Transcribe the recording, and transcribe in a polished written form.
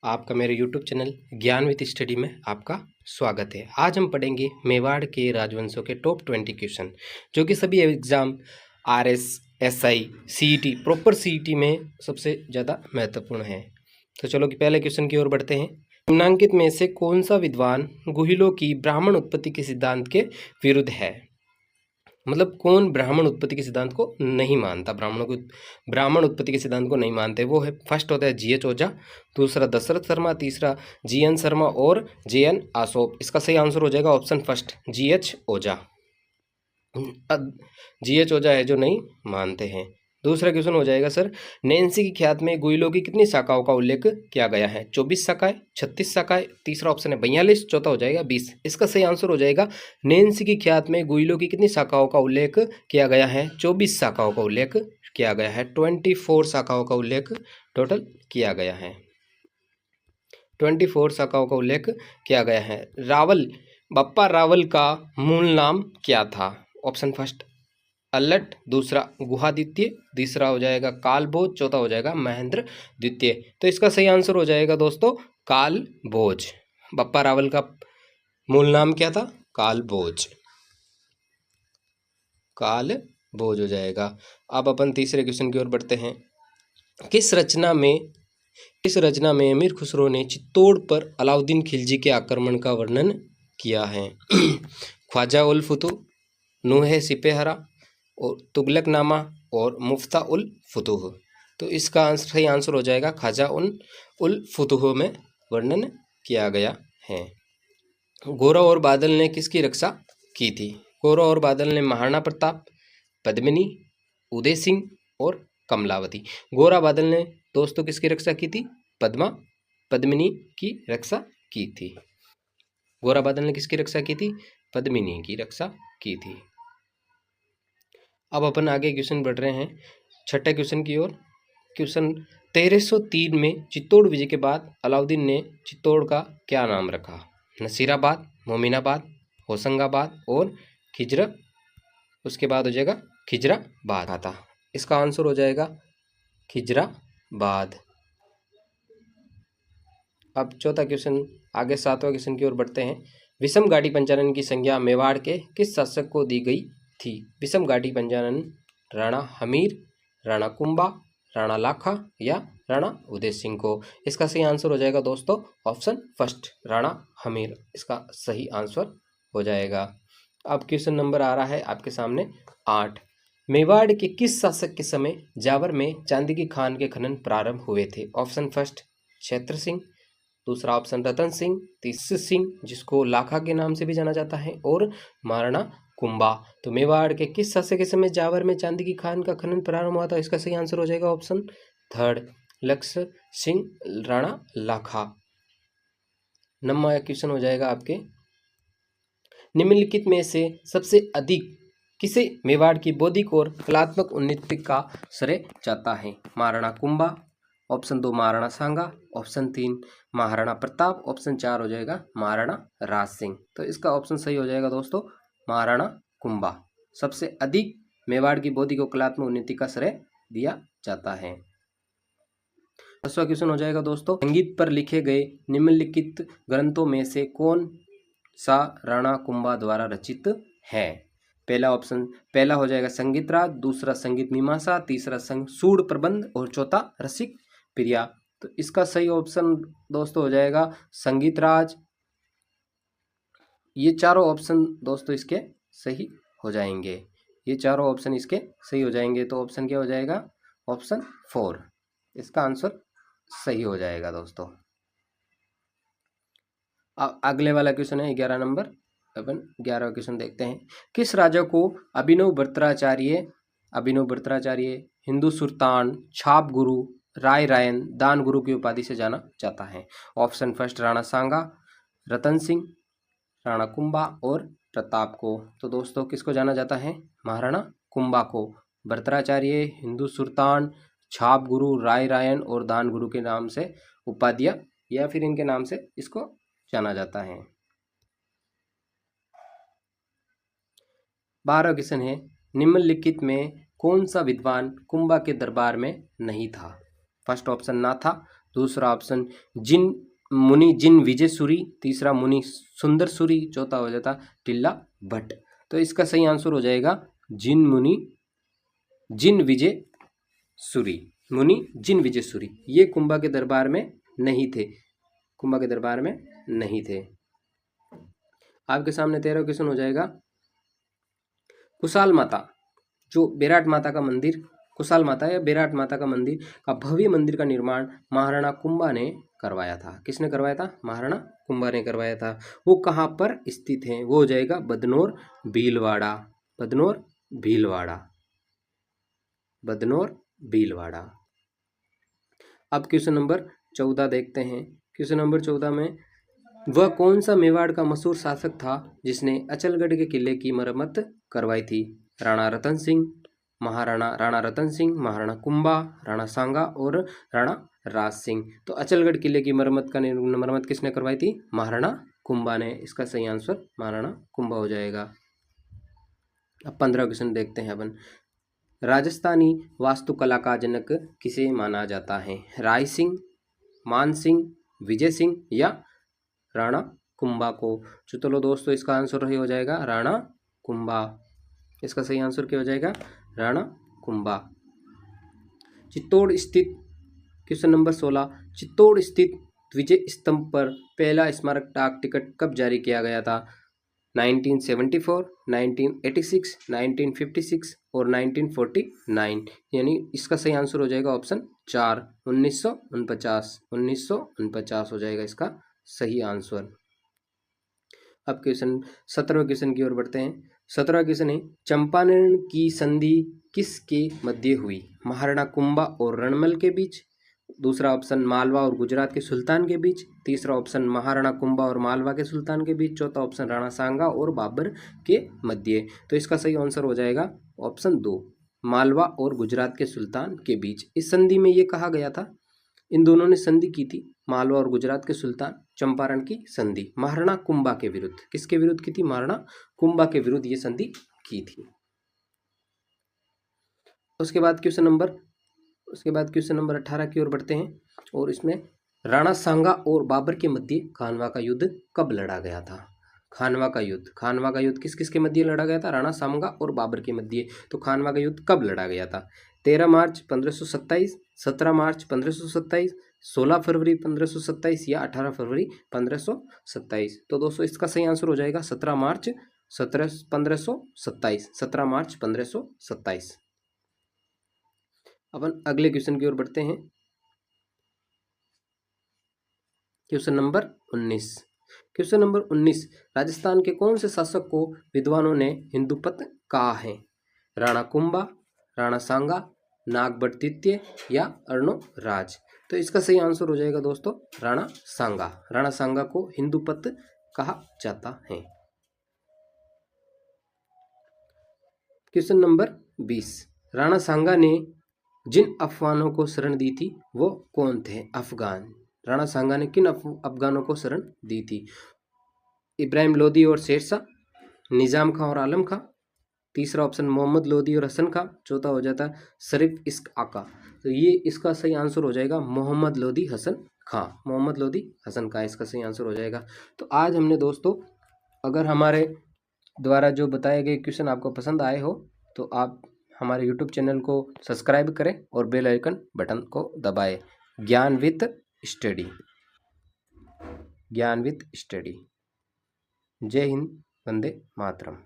आपका मेरे YouTube channel ज्ञान विद स्टडी में आपका स्वागत है। आज हम पढ़ेंगे मेवाड़ के राजवंशों के टॉप 20 क्वेश्चन, जो कि सभी exam RS, SI, CET, proper CET में सबसे ज़्यादा महत्वपूर्ण है। तो चलो कि पहले क्वेश्चन की ओर बढ़ते हैं। निम्नांकित में से कौन सा विद्वान गुहिलों की ब्राह्मण उत्पत्ति के सिद्धांत के विरुद्ध है? मतलब कौन ब्राह्मण उत्पत्ति के सिद्धांत को नहीं मानता, ब्राह्मण उत्पत्ति के सिद्धांत को नहीं मानते, वो है फर्स्ट होता है GH ओझा, दूसरा दशरथ शर्मा, तीसरा GN शर्मा और JN आसोप। इसका सही आंसर हो जाएगा ऑप्शन फर्स्ट GH ओझा। GH ओझा है जो नहीं मानते हैं। दूसरा क्वेश्चन हो जाएगा सर, नैन्सी की ख्यात में गुहिलों की कितनी शाखाओं का उल्लेख किया गया है? 24 शाखाएं, 36 शाखाएं, तीसरा ऑप्शन है 42, चौथा हो जाएगा 20। इसका सही आंसर हो जाएगा नैन्सी की ख्यात में गुहिलों की कितनी शाखाओं का उल्लेख किया गया है? 24 शाखाओं का उल्लेख किया गया है। 24 शाखाओं का उल्लेख टोटल किया गया है। 24 शाखाओं का उल्लेख किया गया है। रावल, बप्पा रावल का मूल नाम क्या था? ऑप्शन फर्स्ट अल्लट, दूसरा गुहादित्य, तीसरा हो जाएगा कालभोज, चौथा हो जाएगा महेंद्र द्वितीय। तो इसका सही आंसर हो जाएगा दोस्तों कालभोज। बप्पा रावल का मूल नाम क्या था? कालभोज। कालभोज हो जाएगा। अब अपन तीसरे क्वेश्चन की ओर बढ़ते हैं। किस रचना में अमीर खुसरो ने चित्तौड़ पर अलाउद्दीन खिलजी के आक्रमण का वर्णन किया है? ख्वाजा उल फुतूह, नूह सिपेहरा और तुगलकनामा और मुफ्ता उल फुतूह। तो इसका सही आंसर हो जाएगा ख्वाजा उल फुतूह में वर्णन किया गया है। गोरा और बादल ने किसकी रक्षा की थी? गोरा और बादल ने महाराणा प्रताप, पद्मिनी, उदय सिंह और कमलावती। गोरा बादल ने दोस्तों किसकी रक्षा की थी? पद्मिनी की रक्षा की थी। गोरा बादल ने किसकी रक्षा की थी? पद्मिनी की रक्षा की थी। अब अपन आगे क्वेश्चन बढ़ रहे हैं छठे क्वेश्चन की ओर। क्वेश्चन 1303 में चित्तौड़ विजय के बाद अलाउद्दीन ने चित्तौड़ का क्या नाम रखा? नसीराबाद, मोमिनाबाद, होशंगाबाद और खिजर, उसके बाद हो जाएगा खिजराबाद आता। इसका आंसर हो जाएगा खिजराबाद। अब चौथा क्वेश्चन, आगे सातवां क्वेश्चन की ओर बढ़ते हैं। विषम घाटी पंचानन की संज्ञा मेवाड़ के किस शासक को दी गई थी? विषम घाटी पंचानन राणा हमीर, राणा कुंभा, राणा लाखा या राणा उदय सिंह को? इसका सही आंसर हो जाएगा दोस्तों ऑप्शन फर्स्ट राणा हमीर। इसका सही आंसर हो जाएगा। अब क्वेश्चन नंबर आ रहा है आपके सामने 8। मेवाड़ के किस शासक के समय जावर में चांदी की खान के खनन प्रारंभ हुए थे? ऑप्शन फर्स्ट क्षेत्र सिंह, दूसरा ऑप्शन रतन सिंह, तीसरा सिंह जिसको लाखा के नाम से भी जाना जाता है और महाराणा कुंभा। तो मेवाड़ के किस शासक के समय जावर में चांदी की खान का खनन प्रारंभ हुआ था? इसका सही आंसर हो जाएगा ऑप्शन थर्ड लक्ष्य सिंह राणा लाखा। नंबर क्वेश्चन हो जाएगा आपके, निम्नलिखित में से सबसे अधिक किसे मेवाड़ की बौद्धिक और कलात्मक उन्नति का श्रेय जाता है? महाराणा कुंभा, ऑप्शन 2 महाराणा सांगा, ऑप्शन 3 महाराणा प्रताप, ऑप्शन 4 हो जाएगा महाराणा राज सिंह। तो इसका ऑप्शन सही हो जाएगा दोस्तों महाराणा कुंभा। सबसे अधिक मेवाड़ की बौद्धिक और कलात्मक उन्नति का श्रेय दिया जाता है। 10वां क्वेश्चन हो जाएगा दोस्तों, संगीत पर लिखे गए निम्नलिखित ग्रंथों में से कौन सा राणा कुंभा द्वारा रचित है? पहला हो जाएगा संगीत राग, दूसरा संगीत मीमांसा, तीसरा सूड प्रबंध और चौथा रसिक प्रिया। तो इसका सही ऑप्शन दोस्तों हो जाएगा संगीत राज। ये चारों ऑप्शन दोस्तों इसके सही हो जाएंगे। ये चारों ऑप्शन इसके सही हो जाएंगे। तो ऑप्शन क्या हो जाएगा? ऑप्शन 4 इसका आंसर सही हो जाएगा दोस्तों। अब अगले वाला क्वेश्चन है 11 नंबर। अपन 11वां क्वेश्चन देखते हैं। किस राजा को अभिनव भट्टाचार्य, हिंदू सुल्तान, छाप गुरु, राय रायन, दान गुरु की उपाधि से जाना जाता है? ऑप्शन फर्स्ट राणा सांगा, रतन सिंह, राणा कुंभा और प्रताप को। तो दोस्तों किसको जाना जाता है? महाराणा कुंभा को भट्टाचार्य, हिंदू सुल्तान, छाप गुरु, राय रायन और दान गुरु के नाम से उपाधियां या फिर इनके नाम से इसको जाना जाता है। 12वां क्वेश्चन है, निम्नलिखित में कौन सा विद्वान कुंभा के दरबार में नहीं था? फर्स्ट ऑप्शन नाथा, दूसरा ऑप्शन जिन मुनि जिन विजय सूरी, तीसरा मुनि सुंदर सूरी, चौथा हो जाता टिल्ला भट्ट। तो इसका सही आंसर हो जाएगा जिन मुनि जिन विजय सूरी, मुनि जिन विजय सूरी। ये कुंभा के दरबार में नहीं थे, कुंभा के दरबार में नहीं थे। आपके सामने 13 क्वेश्चन हो जाएगा। कुशाल माता, जो बेराट माता का मंदिर, कुशाल माता या बेराट माता का मंदिर का भव्य मंदिर का निर्माण महाराणा कुंभा ने करवाया था। किसने करवाया था? महाराणा कुंभा ने करवाया था। वो कहाँ पर स्थित है? वो हो जाएगा बदनौर भीलवाड़ा, बदनौर भीलवाड़ा, बदनौर भीलवाड़ा। अब क्वेश्चन नंबर 14 देखते हैं। क्वेश्चन नंबर 14 में वह कौन सा मेवाड़ का मशहूर शासक था जिसने अचलगढ़ के किले की मरम्मत करवाई थी? राणा रतन सिंह, राणा रतन सिंह, महाराणा कुंभा, राणा सांगा और राणा राज सिंह। तो अचलगढ़ किले की मरम्मत किसने करवाई थी? महाराणा कुंभा ने। इसका सही आंसर महाराणा कुंभा हो जाएगा। अब 15 क्वेश्चन देखते हैं अपन। राजस्थानी वास्तुकला का जनक किसे माना जाता है? राय सिंह, मान सिंह, विजय सिंह या राणा कुंभा को? चलो दोस्तों, इसका आंसर हो जाएगा राणा कुंभा। इसका सही आंसर क्या हो जाएगा? राणा कुंभा। चित्तौड़ स्थित क्वेश्चन नंबर 16, चित्तौड़ स्थित विजय स्तंभ पर पहला स्मारक डाक टिकट कब जारी किया गया था? 1974, 1986, 1956 और 1949। यानी इसका सही आंसर हो जाएगा ऑप्शन 4, 1949। 1949 हो जाएगा इसका सही आंसर। अब क्वेश्चन 17वें क्वेश्चन की ओर बढ़ते हैं। 17वां क्वेश्चन है, चंपारण की संधि किसके मध्य हुई? महाराणा कुंभा और रणमल के बीच, दूसरा ऑप्शन मालवा और गुजरात के सुल्तान के बीच, तीसरा ऑप्शन महाराणा कुंभा और मालवा के सुल्तान के बीच, चौथा ऑप्शन राणा सांगा और बाबर के मध्य। तो इसका सही आंसर हो जाएगा ऑप्शन 2, मालवा और गुजरात के सुल्तान के बीच। इस संधि में ये कहा गया था, इन दोनों ने संधि की थी, मालवा और गुजरात के सुल्तान, चंपारण की संधि महाराणा कुंभा के विरुद्ध। किसके विरुद्ध की थी? महाराणा कुंभा के विरुद्ध ये संधि की थी। उसके बाद क्वेश्चन नंबर 18 की ओर बढ़ते हैं और इसमें राणा सांगा और बाबर के मध्य खानवा का युद्ध कब लड़ा गया था? खानवा का युद्ध किस किस के मध्य लड़ा गया था? राणा सांगा और बाबर के मध्य। तो खानवा का युद्ध कब लड़ा गया था? 13 मार्च 1527, 17 मार्च 1527, 16 फरवरी 1527 या 18 फरवरी 1527। तो दोस्तों इसका सही आंसर हो जाएगा 17 मार्च 1527, 17 मार्च 1527। अपन अगले क्वेश्चन की ओर बढ़ते हैं। क्वेश्चन नंबर 19, राजस्थान के कौन से शासक को विद्वानों ने हिंदुपत कहा है? राणा कुंभा, राणा सांगा, नागभट्ट द्वितीय या अर्णोराज। तो इसका सही आंसर हो जाएगा दोस्तों राणा सांगा। राणा सांगा को हिंदुपत कहा जाता है। क्वेश्चन नंबर 20, राणा सांगा ने जिन अफगानों को शरण दी थी वो कौन थे? अफगान। राणा सांगा ने किन अफगानों को शरण दी थी? इब्राहिम लोदी और शेरशाह, निजाम खां और आलम खां, तीसरा ऑप्शन मोहम्मद लोदी और हसन खां, चौथा हो जाता है शरीफ इश्क आका। तो ये इसका सही आंसर हो जाएगा मोहम्मद लोदी हसन खां। मोहम्मद लोदी हसन खां इसका सही आंसर हो जाएगा। तो आज हमने दोस्तों, अगर हमारे द्वारा जो बताए गए क्वेश्चन आपको पसंद आए हो तो आप हमारे YouTube चैनल को सब्सक्राइब करें और बेल आइकन बटन को दबाएं। ज्ञान विद स्टडी। जय हिंद, वंदे मातरम।